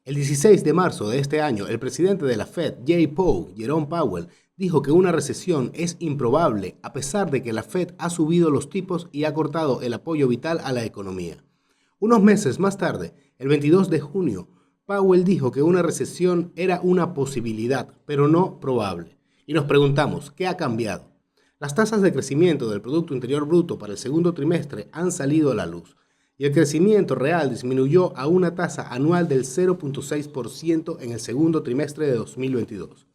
El 16 de marzo de este año, el presidente de la Fed, Jerome Powell, dijo que una recesión es improbable a pesar de que la Fed ha subido los tipos y ha cortado el apoyo vital a la economía. Unos meses más tarde, el 22 de junio, Powell dijo que una recesión era una posibilidad, pero no probable. Y nos preguntamos, ¿qué ha cambiado? Las tasas de crecimiento del Producto Interior Bruto para el segundo trimestre han salido a la luz y el crecimiento real disminuyó a una tasa anual del 0.6% en el segundo trimestre de 2022,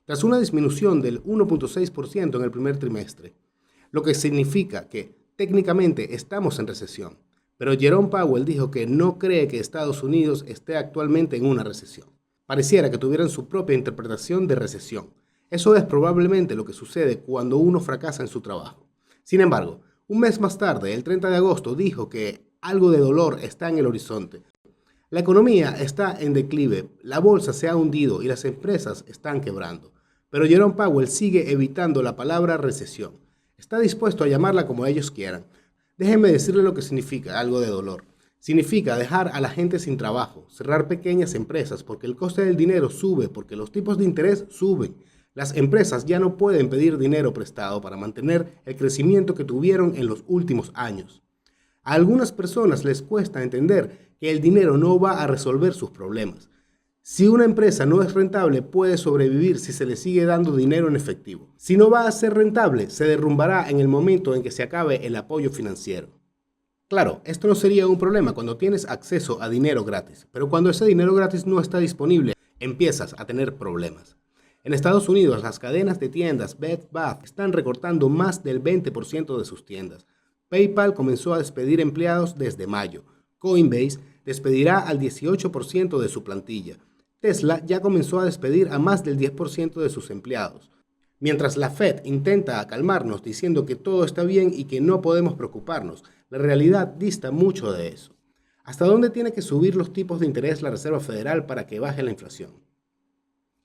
tras una disminución del 1.6% en el primer trimestre, lo que significa que técnicamente estamos en recesión. Pero Jerome Powell dijo que no cree que Estados Unidos esté actualmente en una recesión. Pareciera que tuvieran su propia interpretación de recesión. Eso es probablemente lo que sucede cuando uno fracasa en su trabajo. Sin embargo, un mes más tarde, el 30 de agosto, dijo que algo de dolor está en el horizonte. La economía está en declive, la bolsa se ha hundido y las empresas están quebrando. Pero Jerome Powell sigue evitando la palabra recesión. Está dispuesto a llamarla como ellos quieran. Déjenme decirle lo que significa algo de dolor. Significa dejar a la gente sin trabajo, cerrar pequeñas empresas porque el coste del dinero sube, porque los tipos de interés suben. Las empresas ya no pueden pedir dinero prestado para mantener el crecimiento que tuvieron en los últimos años. A algunas personas les cuesta entender que el dinero no va a resolver sus problemas. Si una empresa no es rentable, puede sobrevivir si se le sigue dando dinero en efectivo. Si no va a ser rentable, se derrumbará en el momento en que se acabe el apoyo financiero. Claro, esto no sería un problema cuando tienes acceso a dinero gratis, pero cuando ese dinero gratis no está disponible, empiezas a tener problemas. En Estados Unidos, las cadenas de tiendas Bed Bath están recortando más del 20% de sus tiendas. PayPal comenzó a despedir empleados desde mayo. Coinbase despedirá al 18% de su plantilla. Tesla ya comenzó a despedir a más del 10% de sus empleados. Mientras la Fed intenta calmarnos diciendo que todo está bien y que no podemos preocuparnos, la realidad dista mucho de eso. ¿Hasta dónde tiene que subir los tipos de interés la Reserva Federal para que baje la inflación?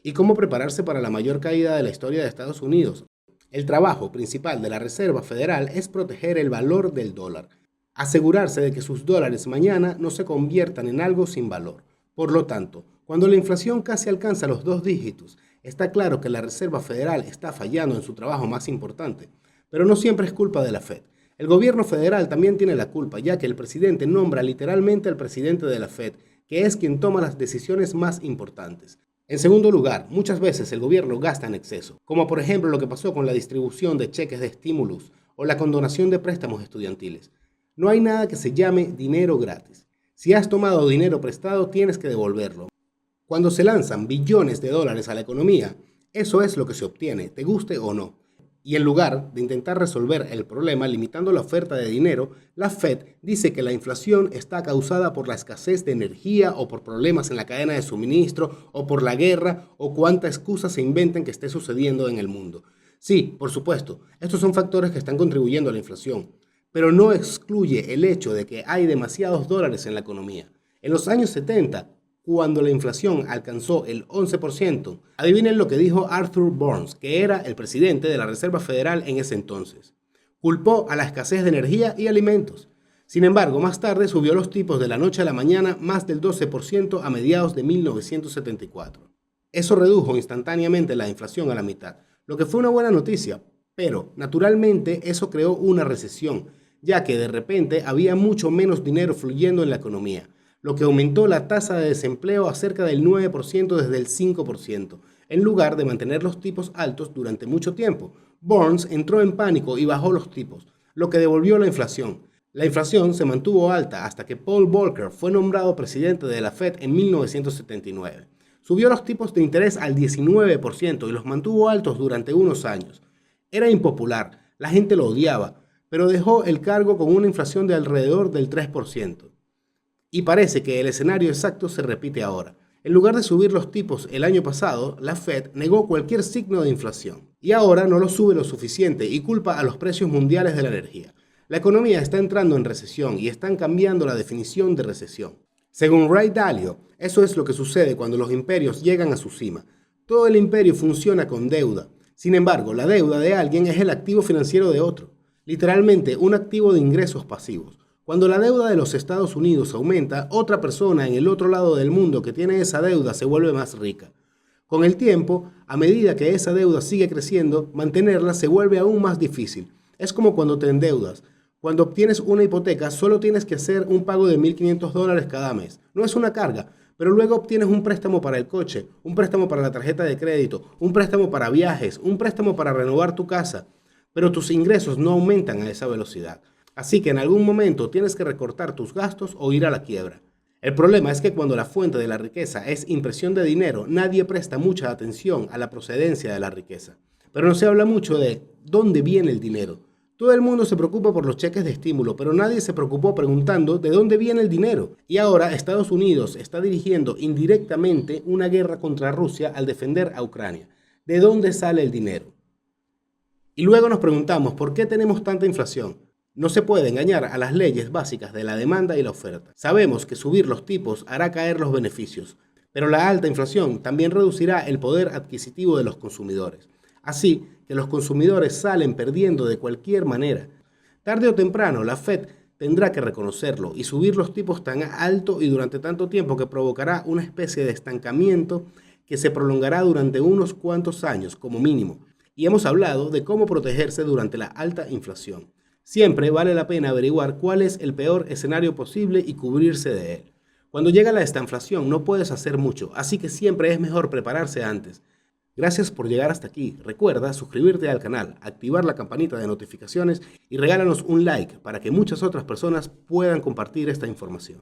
¿Y cómo prepararse para la mayor caída de la historia de Estados Unidos? El trabajo principal de la Reserva Federal es proteger el valor del dólar, asegurarse de que sus dólares mañana no se conviertan en algo sin valor. Por lo tanto, cuando la inflación casi alcanza los 2 dígitos, está claro que la Reserva Federal está fallando en su trabajo más importante. Pero no siempre es culpa de la Fed. El gobierno federal también tiene la culpa, ya que el presidente nombra literalmente al presidente de la Fed, que es quien toma las decisiones más importantes. En segundo lugar, muchas veces el gobierno gasta en exceso, como por ejemplo lo que pasó con la distribución de cheques de estímulos o la condonación de préstamos estudiantiles. No hay nada que se llame dinero gratis. Si has tomado dinero prestado, tienes que devolverlo. Cuando se lanzan billones de dólares a la economía, eso es lo que se obtiene, te guste o no. Y en lugar de intentar resolver el problema limitando la oferta de dinero, la Fed dice que la inflación está causada por la escasez de energía o por problemas en la cadena de suministro o por la guerra o cuánta excusa se inventen que esté sucediendo en el mundo. Sí, por supuesto, estos son factores que están contribuyendo a la inflación, pero no excluye el hecho de que hay demasiados dólares en la economía. En los años 70, cuando la inflación alcanzó el 11%, adivinen lo que dijo Arthur Burns, que era el presidente de la Reserva Federal en ese entonces. Culpó a la escasez de energía y alimentos. Sin embargo, más tarde subió los tipos de la noche a la mañana más del 12% a mediados de 1974. Eso redujo instantáneamente la inflación a la mitad, lo que fue una buena noticia, pero naturalmente eso creó una recesión, ya que de repente había mucho menos dinero fluyendo en la economía, lo que aumentó la tasa de desempleo a cerca del 9% desde el 5%, en lugar de mantener los tipos altos durante mucho tiempo. Burns entró en pánico y bajó los tipos, lo que devolvió la inflación. La inflación se mantuvo alta hasta que Paul Volcker fue nombrado presidente de la Fed en 1979. Subió los tipos de interés al 19% y los mantuvo altos durante unos años. Era impopular, la gente lo odiaba, pero dejó el cargo con una inflación de alrededor del 3%. Y parece que el escenario exacto se repite ahora. En lugar de subir los tipos el año pasado, la Fed negó cualquier signo de inflación. Y ahora no lo sube lo suficiente y culpa a los precios mundiales de la energía. La economía está entrando en recesión y están cambiando la definición de recesión. Según Ray Dalio, eso es lo que sucede cuando los imperios llegan a su cima. Todo el imperio funciona con deuda. Sin embargo, la deuda de alguien es el activo financiero de otro. Literalmente, un activo de ingresos pasivos. Cuando la deuda de los Estados Unidos aumenta, otra persona en el otro lado del mundo que tiene esa deuda se vuelve más rica. Con el tiempo, a medida que esa deuda sigue creciendo, mantenerla se vuelve aún más difícil. Es como cuando te endeudas. Cuando obtienes una hipoteca, solo tienes que hacer un pago de $1,500 cada mes. No es una carga, pero luego obtienes un préstamo para el coche, un préstamo para la tarjeta de crédito, un préstamo para viajes, un préstamo para renovar tu casa. Pero tus ingresos no aumentan a esa velocidad. Así que en algún momento tienes que recortar tus gastos o ir a la quiebra. El problema es que cuando la fuente de la riqueza es impresión de dinero, nadie presta mucha atención a la procedencia de la riqueza. Pero no se habla mucho de dónde viene el dinero. Todo el mundo se preocupa por los cheques de estímulo, pero nadie se preocupó preguntando de dónde viene el dinero. Y ahora Estados Unidos está dirigiendo indirectamente una guerra contra Rusia al defender a Ucrania. ¿De dónde sale el dinero? Y luego nos preguntamos por qué tenemos tanta inflación. No se puede engañar a las leyes básicas de la demanda y la oferta. Sabemos que subir los tipos hará caer los beneficios, pero la alta inflación también reducirá el poder adquisitivo de los consumidores. Así que los consumidores salen perdiendo de cualquier manera. Tarde o temprano, la Fed tendrá que reconocerlo y subir los tipos tan alto y durante tanto tiempo que provocará una especie de estancamiento que se prolongará durante unos cuantos años como mínimo. Y hemos hablado de cómo protegerse durante la alta inflación. Siempre vale la pena averiguar cuál es el peor escenario posible y cubrirse de él. Cuando llega la estanflación no puedes hacer mucho, así que siempre es mejor prepararse antes. Gracias por llegar hasta aquí. Recuerda suscribirte al canal, activar la campanita de notificaciones y regálanos un like para que muchas otras personas puedan compartir esta información.